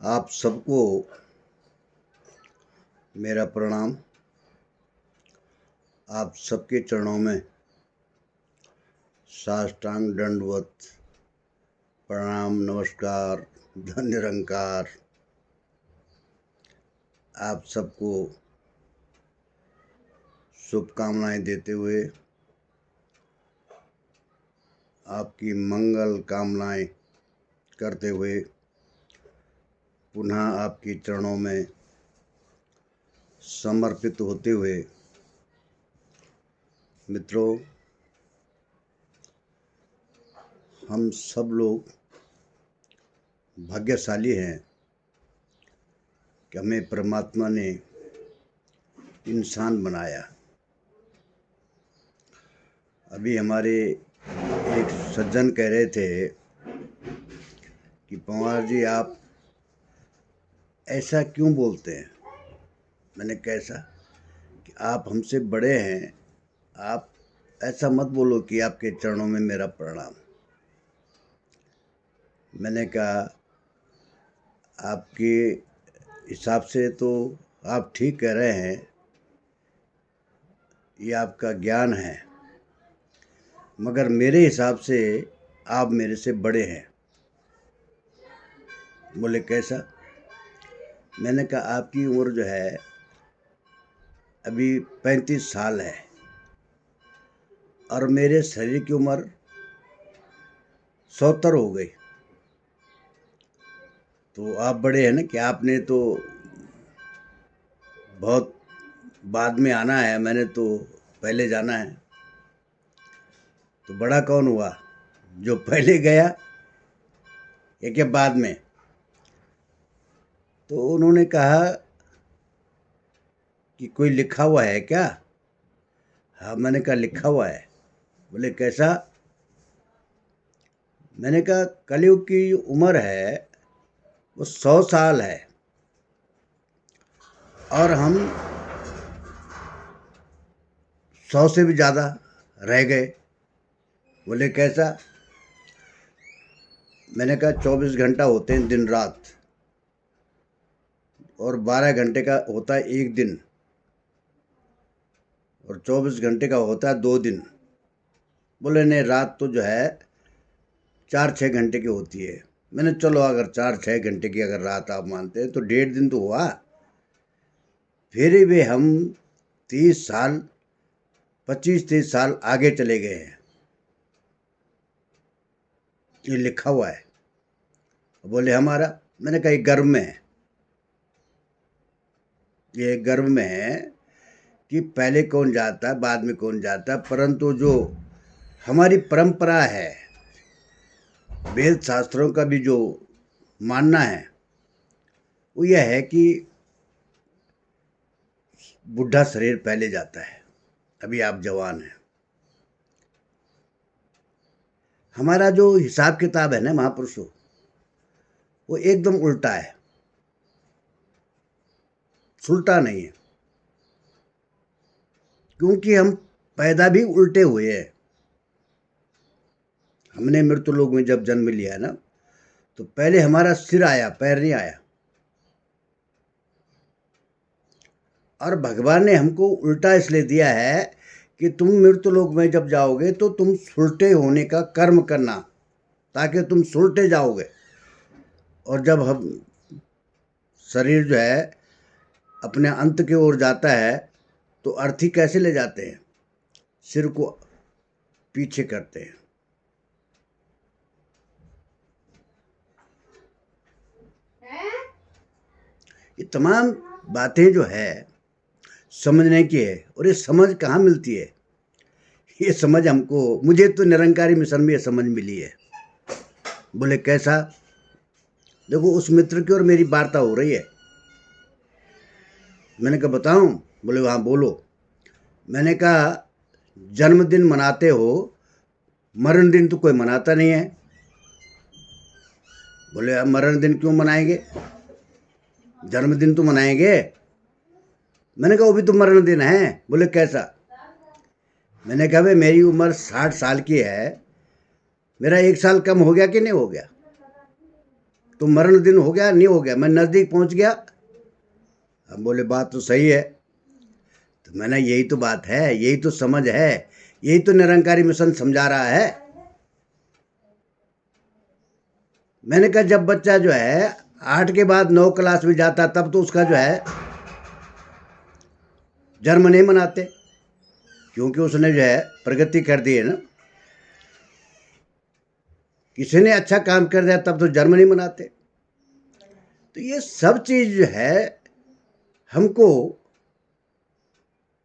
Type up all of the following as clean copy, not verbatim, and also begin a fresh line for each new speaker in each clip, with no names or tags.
आप सबको मेरा प्रणाम। आप सबके चरणों में साष्टांग दंडवत प्रणाम, नमस्कार, धन्य निरंकार। आप सबको शुभकामनाएं देते हुए, आपकी मंगल कामनाएं करते हुए पुनः आपके चरणों में समर्पित होते हुए, मित्रों, हम सब लोग भाग्यशाली हैं कि हमें परमात्मा ने इंसान बनाया। अभी हमारे एक सज्जन कह रहे थे कि पंवार जी आप ऐसा क्यों बोलते हैं। मैंने कैसा कि आप हमसे बड़े हैं, आप ऐसा मत बोलो कि आपके चरणों में मेरा प्रणाम। मैंने कहा आपके हिसाब से तो आप ठीक कह रहे हैं, ये आपका ज्ञान है, मगर मेरे हिसाब से आप मेरे से बड़े हैं। बोले कैसा। मैंने कहा आपकी उम्र जो है अभी 35 साल है और मेरे शरीर की उम्र 70 हो गई। तो आप बड़े हैं ना कि आपने तो बहुत बाद में आना है, मैंने तो पहले जाना है। तो बड़ा कौन हुआ, जो पहले गया या क्या बाद में। तो उन्होंने कहा कि कोई लिखा हुआ है क्या। हाँ, मैंने कहा लिखा हुआ है। बोले कैसा। मैंने कहा कलयुग की उम्र है वो 100 साल है और हम 100 से भी ज़्यादा रह गए। बोले कैसा। मैंने कहा 24 घंटा होते हैं दिन रात और 12 घंटे का होता है एक दिन और 24 घंटे का होता है 2 दिन। बोले नहीं, रात तो जो है 4-6 घंटे की होती है। मैंने चलो अगर 4-6 घंटे की अगर रात आप मानते हैं तो 1.5 दिन तो हुआ। फिर भी हम 30 साल 25-30 साल आगे चले गए हैं। ये लिखा हुआ है। बोले हमारा। मैंने कहा ये गर्व में है, ये गर्व में है कि पहले कौन जाता है बाद में कौन जाता है, परंतु जो हमारी परंपरा है, वेद शास्त्रों का भी जो मानना है वो यह है कि बुढ़ा शरीर पहले जाता है, अभी आप जवान हैं। हमारा जो हिसाब किताब है ना महापुरुषों, वो एकदम उल्टा है, सुलटा नहीं है। क्योंकि हम पैदा भी उल्टे हुए हैं। हमने मृत्यु लोक में जब जन्म लिया ना तो पहले हमारा सिर आया, पैर नहीं आया। और भगवान ने हमको उल्टा इसलिए दिया है कि तुम मृत्यु लोक में जब जाओगे तो तुम सुलटे होने का कर्म करना, ताकि तुम सुलटे जाओगे। और जब हम शरीर जो है अपने अंत की ओर जाता है तो अर्थी कैसे ले जाते हैं, सिर को पीछे करते हैं। ये तमाम बातें जो है समझने की है, और ये समझ कहाँ मिलती है। ये समझ हमको, मुझे तो निरंकारी मिशन में ये समझ मिली है। बोले कैसा। देखो उस मित्र की और मेरी वार्ता हो रही है। मैंने कहा बताऊं। बोले हाँ बोलो। मैंने कहा जन्मदिन मनाते हो, मरण दिन तो कोई मनाता नहीं है। बोले अब मरण दिन क्यों मनाएंगे, जन्मदिन तो मनाएंगे। मैंने कहा वो भी तो मरण दिन है। बोले कैसा। मैंने कहा भाई मेरी उम्र 60 साल की है, मेरा 1 साल कम हो गया कि नहीं हो गया? तो मरण दिन हो गया नहीं हो गया, मैं नज़दीक पहुंच गया। हम बोले बात तो सही है। तो मैंने यही तो बात है, यही तो समझ है, यही तो निरंकारी मिशन समझा रहा है। मैंने कहा जब बच्चा जो है 8 के बाद 9 क्लास में जाता तब तो उसका जो है जन्म नहीं मनाते, क्योंकि उसने जो है प्रगति कर दी है ना। किसी ने अच्छा काम कर दिया तब तो जन्म नहीं मनाते। तो ये सब चीज़ जो है हमको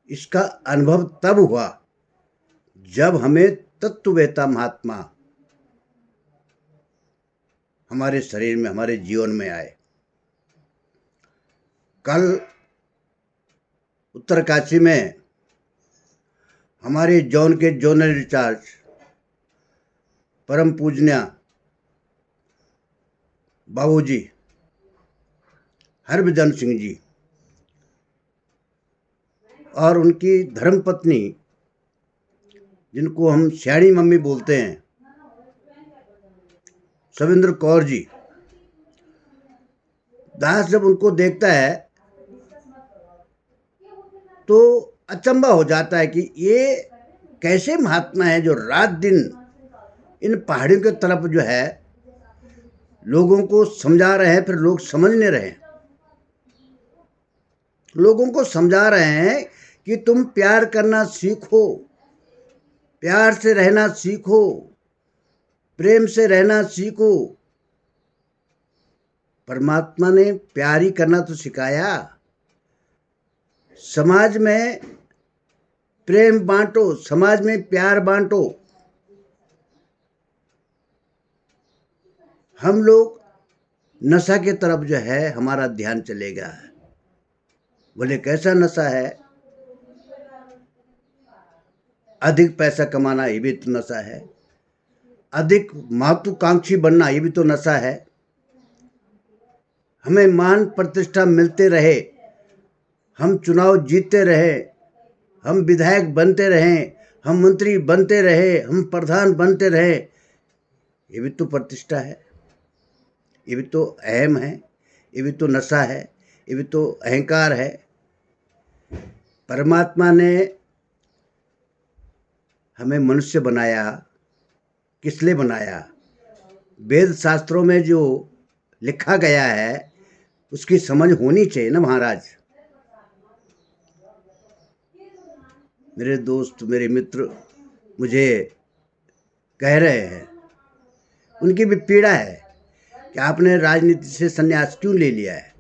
इसका अनुभव तब हुआ जब हमें तत्ववेता महात्मा हमारे शरीर में, हमारे जीवन में आए। कल उत्तरकाशी में हमारे जोन के जोनल इंचार्ज परम पूजनीय बाबूजी हरभजन सिंह जी और उनकी धर्मपत्नी, जिनको हम श्याणी मम्मी बोलते हैं, सविंद्र कौर जी, दास जब उनको देखता है तो अचंभा हो जाता है कि ये कैसे महात्मा है जो रात दिन इन पहाड़ियों की तरफ जो है लोगों को समझा रहे हैं, फिर लोग समझ नहीं रहे हैं। लोगों को समझा रहे हैं कि तुम प्यार करना सीखो, प्यार से रहना सीखो, प्रेम से रहना सीखो। परमात्मा ने प्यार ही करना तो सिखाया। समाज में प्रेम बांटो, समाज में प्यार बांटो। हम लोग नशा की तरफ जो है हमारा ध्यान चलेगा। बोले कैसा नशा है? अधिक पैसा कमाना ये भी तो नशा है, अधिक महत्वाकांक्षी बनना ये भी तो नशा है। हमें मान प्रतिष्ठा मिलते रहे, हम चुनाव जीतते रहे, हम विधायक बनते रहे, हम मंत्री बनते रहे, हम प्रधान बनते रहे, ये भी तो प्रतिष्ठा है, ये भी तो अहम है, ये भी तो नशा है, ये भी तो अहंकार है। परमात्मा ने हमें मनुष्य बनाया, किस लिए बनाया? वेद शास्त्रों में जो लिखा गया है उसकी समझ होनी चाहिए ना महाराज। मेरे दोस्त, मेरे मित्र मुझे कह रहे हैं, उनकी भी पीड़ा है कि आपने राजनीति से संन्यास क्यों ले लिया है।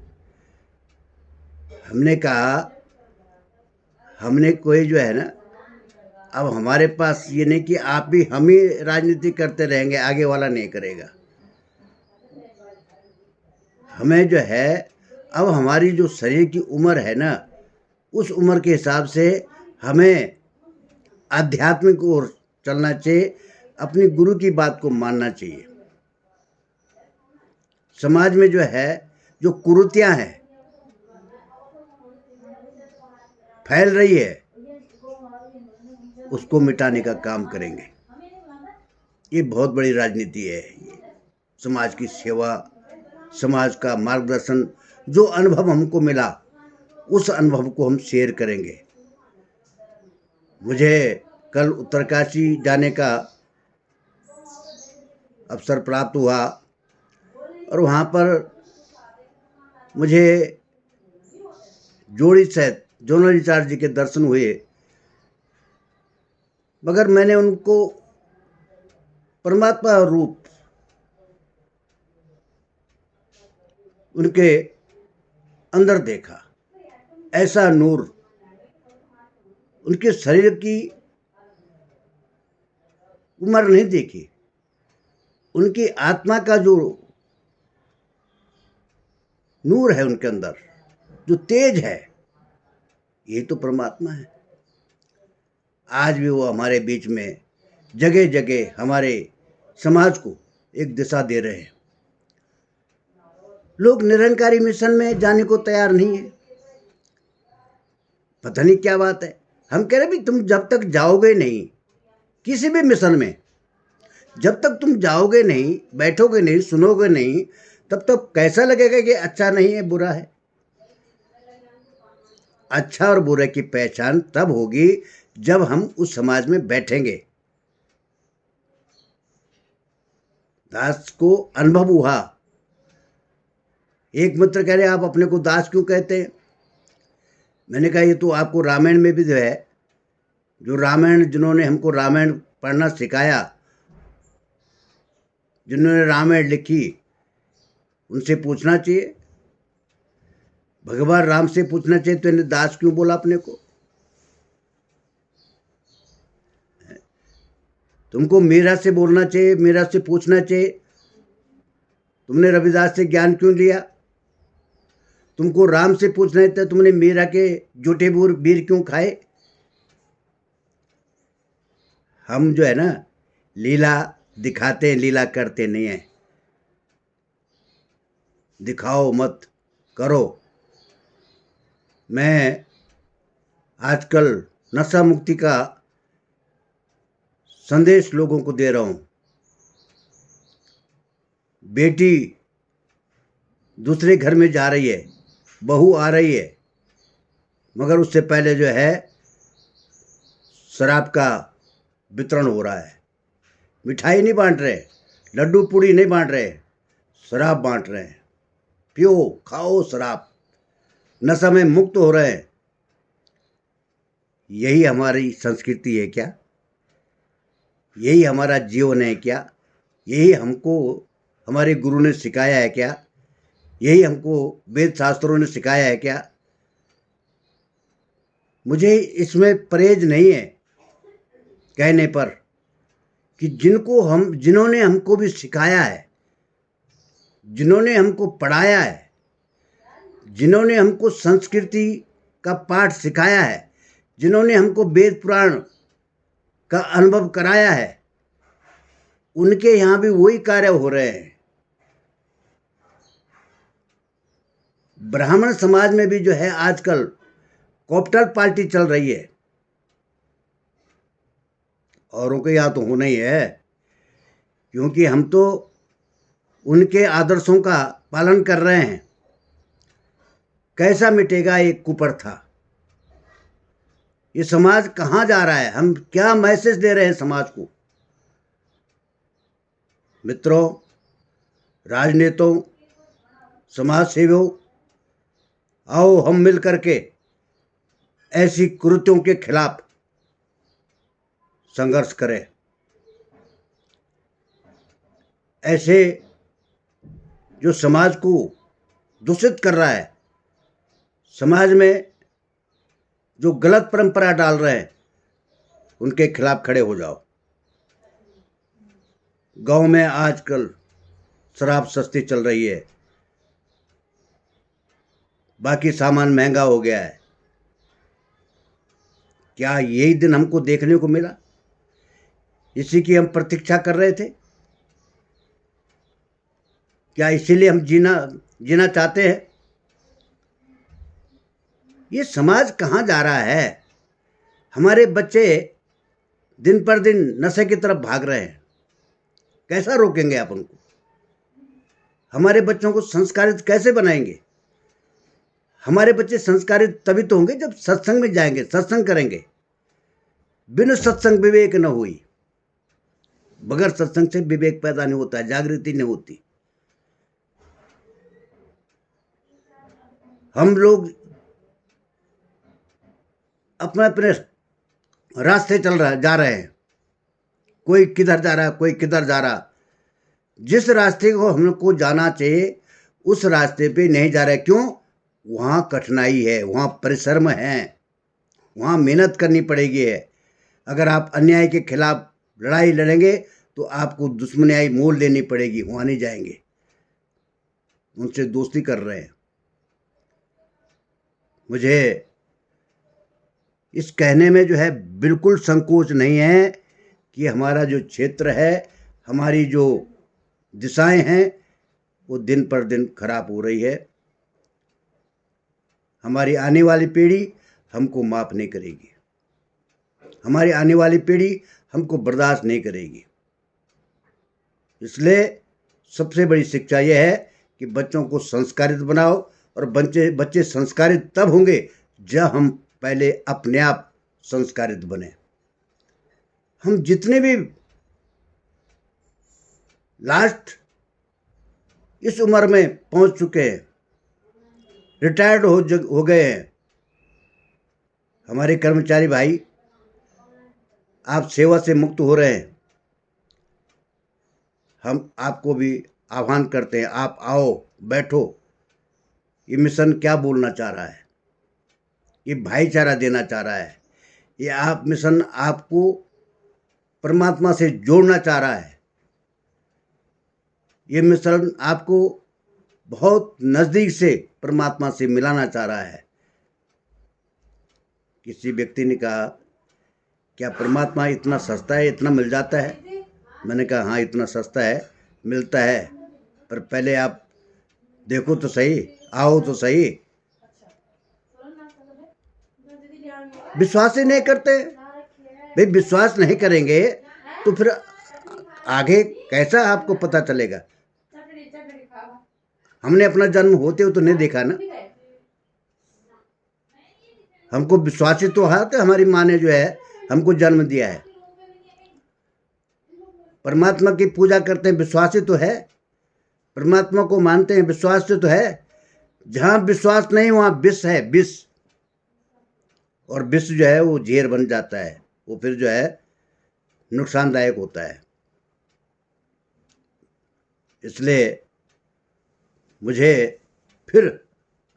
हमने कहा हमने कोई जो है ना, अब हमारे पास ये नहीं कि आप भी हम ही राजनीति करते रहेंगे, आगे वाला नहीं करेगा। हमें जो है अब हमारी जो शरीर की उम्र है ना, उस उम्र के हिसाब से हमें आध्यात्मिक ओर चलना चाहिए, अपनी गुरु की बात को मानना चाहिए। समाज में जो है जो कुरीतियां हैं फैल रही है, उसको मिटाने का काम करेंगे। ये बहुत बड़ी राजनीति है। समाज की सेवा, समाज का मार्गदर्शन, जो अनुभव हमको मिला उस अनुभव को हम शेयर करेंगे। मुझे कल उत्तरकाशी जाने का अवसर प्राप्त हुआ और वहाँ पर मुझे जोड़ी सहित जोनल इंचार्ज जी के दर्शन हुए, मगर मैंने उनको परमात्मा रूप उनके अंदर देखा। ऐसा नूर उनके शरीर की उम्र नहीं देखी, उनकी आत्मा का जो नूर है उनके अंदर, जो तेज है, ये तो परमात्मा है। आज भी वो हमारे बीच में जगह जगह हमारे समाज को एक दिशा दे रहे हैं। लोग निरंकारी मिशन में जाने को तैयार नहीं है, पता नहीं क्या बात है। हम कह रहे भी तुम जब तक जाओगे नहीं किसी भी मिशन में, जब तक तुम जाओगे नहीं, बैठोगे नहीं, सुनोगे नहीं, तब तक कैसा लगेगा कि अच्छा नहीं है, बुरा है। अच्छा और बुरे की पहचान तब होगी जब हम उस समाज में बैठेंगे। दास को अनुभव हुआ। एक मित्र कह रहे आप अपने को दास क्यों कहते हैं? मैंने कहा ये तो आपको रामायण में भी जो है, जो रामायण, जिन्होंने हमको रामायण पढ़ना सिखाया, जिन्होंने रामायण लिखी, उनसे पूछना चाहिए। भगवान राम से पूछना चाहिए तो इन्हें दास क्यों बोला अपने को? तुमको मीरा से बोलना चाहिए, मीरा से पूछना चाहिए तुमने रविदास से ज्ञान क्यों लिया। तुमको राम से पूछना है तो तुमने मीरा के जूठे बीर क्यों खाए। हम जो है ना लीला दिखाते हैं, लीला करते नहीं हैं। दिखाओ मत, करो। मैं आजकल नशा मुक्ति का संदेश लोगों को दे रहा हूँ। बेटी दूसरे घर में जा रही है, बहू आ रही है, मगर उससे पहले जो है शराब का वितरण हो रहा है। मिठाई नहीं बांट रहे, लड्डू पूड़ी नहीं बांट रहे, शराब बांट रहे हैं। पियो, खाओ शराब, नशा में मुक्त हो रहे हैं। यही हमारी संस्कृति है क्या? यही हमारा जीवन है क्या? यही हमको हमारे गुरु ने सिखाया है क्या? यही हमको वेद शास्त्रों ने सिखाया है क्या? मुझे इसमें परहेज नहीं है कहने पर कि जिन्होंने हमको भी सिखाया है, जिन्होंने हमको पढ़ाया है, जिन्होंने हमको संस्कृति का पाठ सिखाया है, जिन्होंने हमको वेद पुराण का अनुभव कराया है, उनके यहाँ भी वही कार्य हो रहे हैं। ब्राह्मण समाज में भी जो है आजकल कॉप्टल पार्टी चल रही है। औरों के यहाँ तो होना ही है, क्योंकि हम तो उनके आदर्शों का पालन कर रहे हैं। कैसा मिटेगा एक कुप्रथा? ये समाज कहाँ जा रहा है? हम क्या मैसेज दे रहे हैं समाज को? मित्रों, राजनेताओं, समाज सेवियों, आओ हम मिल करके ऐसी कुरीतियों के खिलाफ संघर्ष करें। ऐसे जो समाज को दूषित कर रहा है, समाज में जो गलत परंपरा डाल रहे हैं, उनके खिलाफ खड़े हो जाओ। गांव में आजकल शराब सस्ती चल रही है, बाकी सामान महंगा हो गया है। क्या यही दिन हमको देखने को मिला? इसी की हम प्रतीक्षा कर रहे थे? क्या इसीलिए हम जीना चाहते हैं? ये समाज कहाँ जा रहा है? हमारे बच्चे दिन पर दिन नशे की तरफ भाग रहे हैं। कैसा रोकेंगे आप उनको? हमारे बच्चों को संस्कारित कैसे बनाएंगे? हमारे बच्चे संस्कारित तभी तो होंगे जब सत्संग में जाएंगे, सत्संग करेंगे। बिन सत्संग विवेक न हुई। बगैर सत्संग से विवेक पैदा नहीं होता है, जागृति नहीं होती। हम लोग अपने अपने रास्ते जा रहे हैं। कोई किधर जा रहा है, कोई किधर जा रहा। जिस रास्ते को हमको जाना चाहिए उस रास्ते पे नहीं जा रहे। क्यों? वहाँ कठिनाई है, वहाँ परिश्रम है, वहाँ मेहनत करनी पड़ेगी है। अगर आप अन्याय के खिलाफ लड़ाई लड़ेंगे तो आपको दुश्मनाई मोल लेनी पड़ेगी, वहाँ नहीं जाएंगे। उनसे दोस्ती कर रहे हैं। मुझे इस कहने में जो है बिल्कुल संकोच नहीं है कि हमारा जो क्षेत्र है, हमारी जो दिशाएं हैं, वो दिन पर दिन खराब हो रही है। हमारी आने वाली पीढ़ी हमको माफ़ नहीं करेगी। हमारी आने वाली पीढ़ी हमको बर्दाश्त नहीं करेगी। इसलिए सबसे बड़ी शिक्षा यह है कि बच्चों को संस्कारित बनाओ, और बच्चे संस्कारित तब होंगे जब हम पहले अपने आप संस्कारित बने। हम जितने भी लास्ट इस उम्र में पहुंच चुके हैं, रिटायर्ड हो गए हैं, हमारे कर्मचारी भाई, आप सेवा से मुक्त हो रहे हैं। हम आपको भी आह्वान करते हैं, आप आओ, बैठो। ये मिशन क्या बोलना चाह रहा है? ये भाईचारा देना चाह रहा है। ये आप मिशन आपको परमात्मा से जोड़ना चाह रहा है। ये मिशन आपको बहुत नज़दीक से परमात्मा से मिलाना चाह रहा है। किसी व्यक्ति ने कहा, क्या परमात्मा इतना सस्ता है, इतना मिल जाता है? मैंने कहा हाँ, इतना सस्ता है, मिलता है, पर पहले आप देखो तो सही, आओ तो सही। विश्वास ही नहीं करते भाई। विश्वास नहीं करेंगे तो फिर आगे कैसा आपको पता चलेगा? हमने अपना जन्म होते हुए तो नहीं देखा ना। हमको विश्वास ही तो है कि हमारी माँ ने जो है हमको जन्म दिया है। परमात्मा की पूजा करते हैं, विश्वास ही तो है। परमात्मा को मानते हैं, विश्वास से तो है। जहाँ विश्वास नहीं वहाँ विष है, विष। और विष जो है वो जहर बन जाता है, वो फिर जो है नुकसानदायक होता है। इसलिए मुझे फिर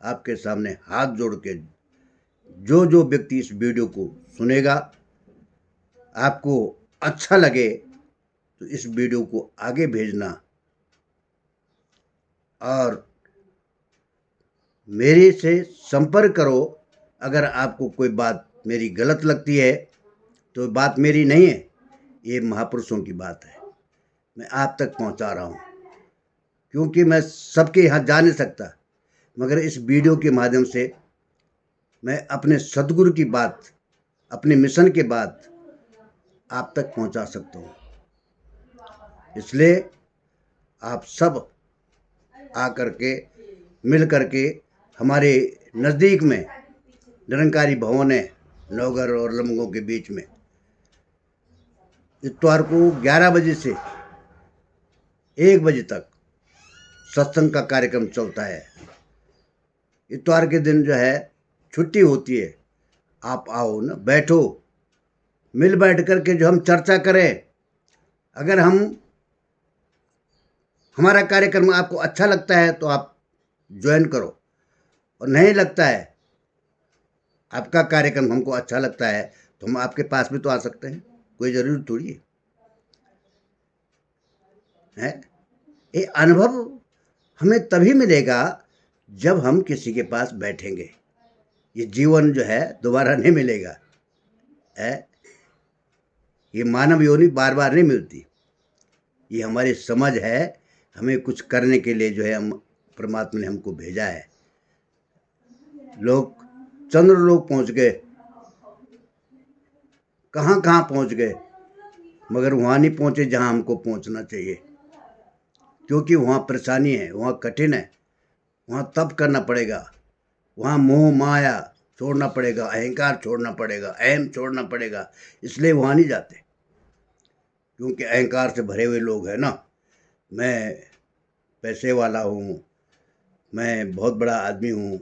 आपके सामने हाथ जोड़ के, जो व्यक्ति इस वीडियो को सुनेगा, आपको अच्छा लगे तो इस वीडियो को आगे भेजना, और मेरे से संपर्क करो। अगर आपको कोई बात मेरी गलत लगती है तो बात मेरी नहीं है, ये महापुरुषों की बात है। मैं आप तक पहुंचा रहा हूं, क्योंकि मैं सबके यहाँ जा नहीं सकता, मगर इस वीडियो के माध्यम से मैं अपने सद्गुरु की बात, अपने मिशन के बात आप तक पहुंचा सकता हूं। इसलिए आप सब आकर के, मिल करके, हमारे नज़दीक में निरंकारी भवन है, नौगर और लमगों के बीच में, इतवार को 11 बजे से 1 बजे तक सत्संग का कार्यक्रम चलता है। इतवार के दिन जो है छुट्टी होती है। आप आओ ना, बैठो, मिल बैठ करके जो हम चर्चा करें। अगर हमारा कार्यक्रम आपको अच्छा लगता है तो आप ज्वाइन करो, और नहीं लगता है, आपका कार्यक्रम हमको अच्छा लगता है, तो हम आपके पास भी तो आ सकते हैं, कोई ज़रूरी थोड़ी है। ये अनुभव हमें तभी मिलेगा जब हम किसी के पास बैठेंगे। ये जीवन जो है दोबारा नहीं मिलेगा है। ये मानव योनि बार बार नहीं मिलती। ये हमारी समझ है, हमें कुछ करने के लिए जो है हम, परमात्मा ने हमको भेजा है। लोग चंद्रलोक पहुंच गए, कहाँ कहाँ पहुंच गए, मगर वहाँ नहीं पहुँचे जहाँ हमको पहुँचना चाहिए, क्योंकि वहाँ परेशानी है, वहाँ कठिन है, वहाँ तप करना पड़ेगा, वहाँ मोह माया छोड़ना पड़ेगा, अहंकार छोड़ना पड़ेगा, अहम छोड़ना पड़ेगा। इसलिए वहाँ नहीं जाते, क्योंकि अहंकार से भरे हुए लोग हैं ना। मैं पैसे वाला हूँ, मैं बहुत बड़ा आदमी हूँ,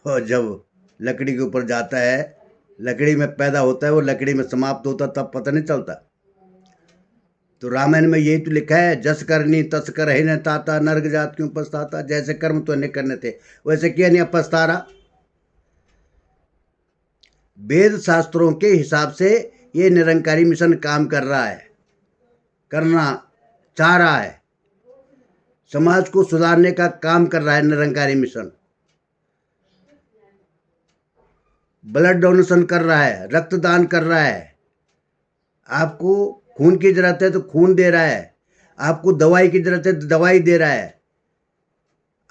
और जब लकड़ी के ऊपर जाता है, लकड़ी में पैदा होता है, वो लकड़ी में समाप्त होता, तब पता नहीं चलता। तो रामायण में यही तो लिखा है, जस करनी तस कर ही न ताता, नर्क जात क्यों पछताता। जैसे कर्म तो नहीं करने थे, वैसे किया नहीं, अब पछता रहा। वेद शास्त्रों के हिसाब से ये निरंकारी मिशन काम कर रहा है, करना चाह रहा है, समाज को सुधारने का काम कर रहा है निरंकारी मिशन। ब्लड डोनेशन कर रहा है, रक्तदान कर रहा है। आपको खून की जरूरत है तो खून दे रहा है, आपको दवाई की जरूरत है तो दवाई दे रहा है।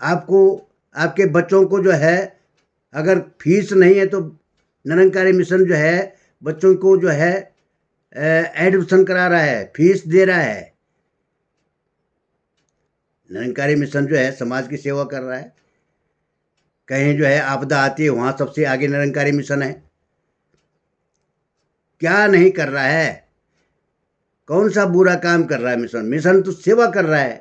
आपको, आपके बच्चों को जो है अगर फीस नहीं है तो निरंकारी मिशन जो है बच्चों को जो है एडमिशन करा रहा है, फीस दे रहा है। निरंकारी मिशन जो है समाज की सेवा कर रहा है। कहीं जो है आपदा आती है वहाँ सबसे आगे निरंकारी मिशन है। क्या नहीं कर रहा है, कौन सा बुरा काम कर रहा है मिशन? मिशन तो सेवा कर रहा है।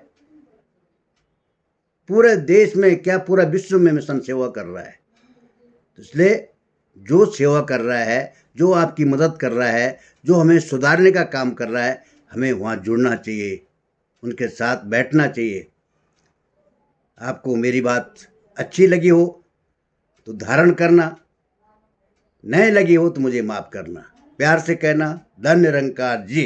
पूरे देश में क्या पूरा विश्व में मिशन सेवा कर रहा है। तो इसलिए जो सेवा कर रहा है, जो आपकी मदद कर रहा है, जो हमें सुधारने का काम कर रहा है, हमें वहाँ जुड़ना चाहिए, उनके साथ बैठना चाहिए। आपको मेरी बात अच्छी लगी हो तो धारण करना, नहीं लगी हो तो मुझे माफ़ करना। प्यार से कहना, धन्य निरंकार जी।